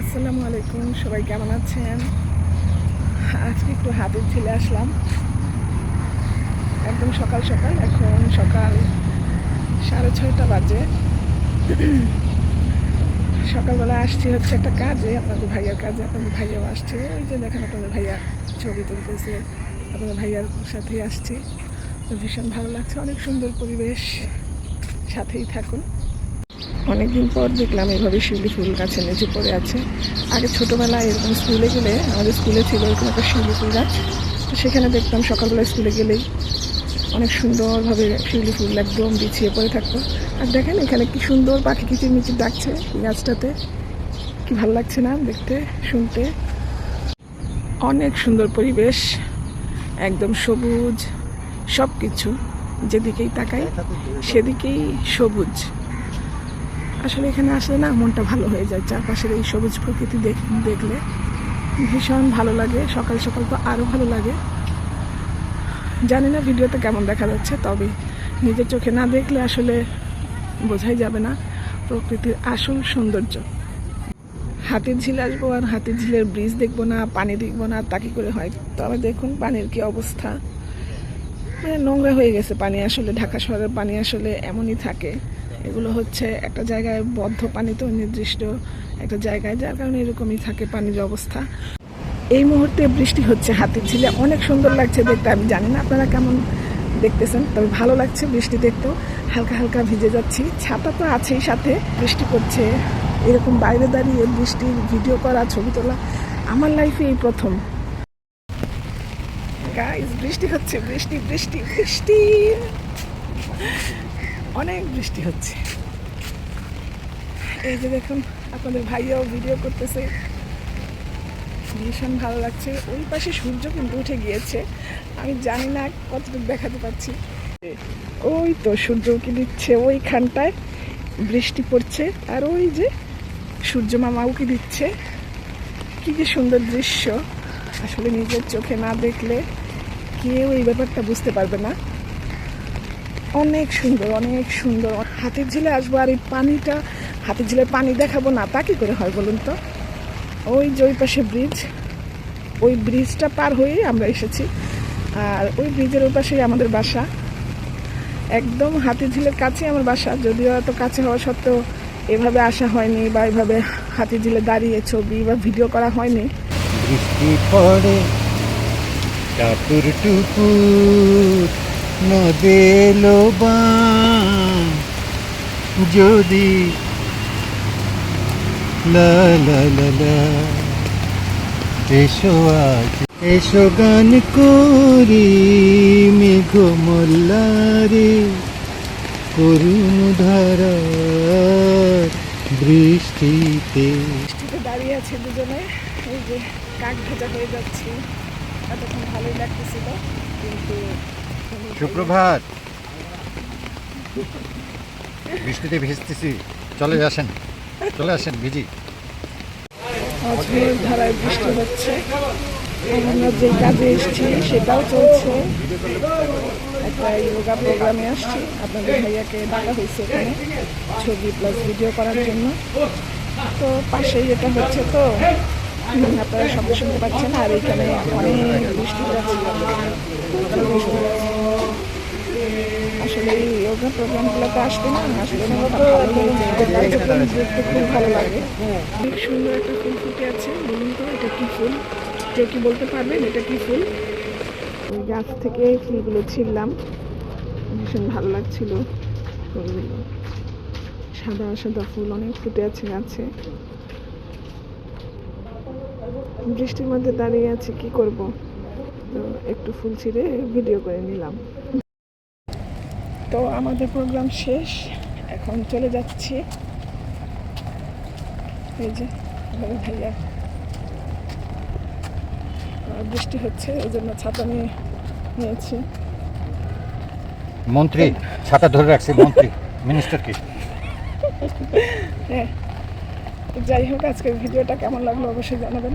আসসালামু আলাইকুম, সবাই কেমন আছেন? আজকে একটু হাতের ঝিলে আসলাম, একদম সকাল সকাল। এখন সকাল 6:30 বাজে। সকালবেলা আসছি হচ্ছে একটা কাজে, আপনাদের ভাইয়ার কাজে। আপনাদের ভাইয়াও আসছে, ওই যে দেখেন আপনাদের ভাইয়া ছবি তুলতেছে। আপনাদের ভাইয়ার সাথেই আসছি, তো ভীষণ ভালো লাগছে, অনেক সুন্দর পরিবেশ। সাথেই থাকুন। অনেকদিন পর দেখলাম এইভাবে শিউলি ফুল গাছের নিচে পড়ে আছে। আগে ছোটোবেলায় এরকম স্কুলে গেলে, আমাদের স্কুলে ছিল এরকম একটা শিউলি ফুল গাছ, তো সেখানে দেখতাম সকালবেলা স্কুলে গেলেই অনেক সুন্দরভাবে শিউলি ফুল একদম বিছিয়ে পড়ে থাকতো। আর দেখেন এখানে কি সুন্দর পাখি কিচিরমিচির ডাকছে এই গাছটাতে। কি ভালো লাগছে না দেখতে, শুনতে? অনেক সুন্দর পরিবেশ, একদম সবুজ। সব কিছু যেদিকেই তাকাই সেদিকেই সবুজ। আসলে এখানে আসলে না মনটা ভালো হয়ে যায়, চারপাশের এই সবুজ প্রকৃতি দেখলে ভীষণ ভালো লাগে। সকাল সকাল তো আরও ভালো লাগে। জানি না ভিডিওতে কেমন দেখা যাচ্ছে, তবে নিজের চোখে না দেখলে আসলে বোঝাই যাবে না প্রকৃতির আসল সৌন্দর্য। হাতির ঝিল আসবো আর হাতির ঝিলের ব্রিজ দেখবো না, পানি দেখবো না, তা কি করে হয়? তবে দেখুন পানির কি অবস্থা, মানে নোংরা হয়ে গেছে পানি। আসলে ঢাকা শহরের পানি আসলে এমনই থাকে। এগুলো হচ্ছে একটা জায়গায় বদ্ধ পানি, তো নির্দিষ্ট একটা জায়গায়, যার কারণে এরকমই থাকে পানির অবস্থা। এই মুহূর্তে বৃষ্টি হচ্ছে হাতির ঝিলে, অনেক সুন্দর লাগছে দেখতে। আমি জানি না আপনারা কেমন দেখতেছেন, তবে ভালো লাগছে বৃষ্টি দেখতেও। হালকা হালকা ভিজে যাচ্ছি, ছাতা তো আছেই সাথে। বৃষ্টি পড়ছে, এরকম বাইরে দাঁড়িয়ে বৃষ্টির ভিডিও করা, ছবি তোলা আমার লাইফে এই প্রথম। গাইস, বৃষ্টি হচ্ছে, বৃষ্টি বৃষ্টি বৃষ্টি, অনেক বৃষ্টি হচ্ছে। এই যে দেখুন আপনাদের ভাইয়াও ভিডিও করতেছে, ভীষণ ভালো লাগছে। ওই পাশে সূর্য কিন্তু উঠে গিয়েছে, আমি জানি না কতটুকু দেখাতে পাচ্ছি। ওই তো সূর্য উঁকি দিচ্ছে, ওইখানটায় বৃষ্টি পড়ছে, আর ওই যে সূর্য মামা উঁকি দিচ্ছে। কি যে সুন্দর দৃশ্য, আসলে নিজের চোখে না দেখলে কেউ এই ব্যাপারটা বুঝতে পারবে না। অনেক সুন্দর, অনেক সুন্দর। হাতির ঝিলে আসবো আর এই পানিটা, হাতির ঝিলের পানি দেখাবো না, তা কি করে হয় বলুন তো? ওই যে ওই পাশে ব্রিজ, ওই ব্রিজটা পার হয়েই আমরা এসেছি, আর ওই ব্রিজের ওই পাশেই আমাদের বাসা। একদম হাতির ঝিলের কাছে আমার বাসা, যদিও এত কাছে হওয়া সত্ত্বেও এভাবে আসা হয়নি, বা এভাবে হাতির ঝিলে দাঁড়িয়ে ছবি বা ভিডিও করা হয়নি। বৃষ্টি পড়ে টাপুর টুপুর, নদে লোবান যদি লা লা লা লা। এসো আজ, এসো গান করি মেঘ মোল্লারে, করুণ ধারা বৃষ্টিতে। বৃষ্টিতে দাঁড়িয়ে আছে দুজনে, এই যে কাক ভেজা হয়ে যাচ্ছে, এতক্ষণ ভালোই লাগতেছিল, কিন্তু সুপ্রভাত। বৃষ্টিতে ভিজতেছি, চলে আসেন, চলে আসেন, ভিজি। ঝড় ধারায় বৃষ্টি হচ্ছে। আমরা যে কাজে এসেছি সেটাও চলছে, একটা যোগা প্রোগ্রামে আসছি। আপনাদের ভাইয়াকে ডাকা হয়েছে এখানে ছবি প্লাস ভিডিও করার জন্য। তো পাশেই এটা হচ্ছে, তো আপনারা সঙ্গে শুনতে পাচ্ছেন। আর এখানে অনেক বৃষ্টি যাচ্ছে, আসলে এই যোগা প্রোগ্রামগুলোতে আসতে না আসলে মনটা ভালো হয়ে যায়, দেখতে খুব ভালো লাগে। অনেক সুন্দর একটা ফুল ফুটে আছে। বলুন তো এটা কি ফুল? কেউ কি বলতে পারবেন এটা কি ফুল? ওই গাছ থেকে ফুলগুলো ছিঁড়লাম, ভীষণ ভালো লাগছিল ফুলগুলো। সাদা সাদা ফুল অনেক ফুটে আছে গাছে। বৃষ্টির মধ্যে দাঁড়িয়ে আছি, কি করব, তো একটু ফুল ছিঁড়ে ভিডিও করে নিলাম। তো আমাদের প্রোগ্রাম শেষ, এখন চলে যাচ্ছি। এই যে ভাইয়া, বৃষ্টি হচ্ছে এই জন্য ছাতা নিয়েছি। মন্ত্রী ছাতা ধরে রাখছে, মন্ত্রী মিনিস্টার কি? হ্যাঁ, যাই হোক, আজকের ভিডিওটা কেমন লাগলো অবশ্যই জানাবেন।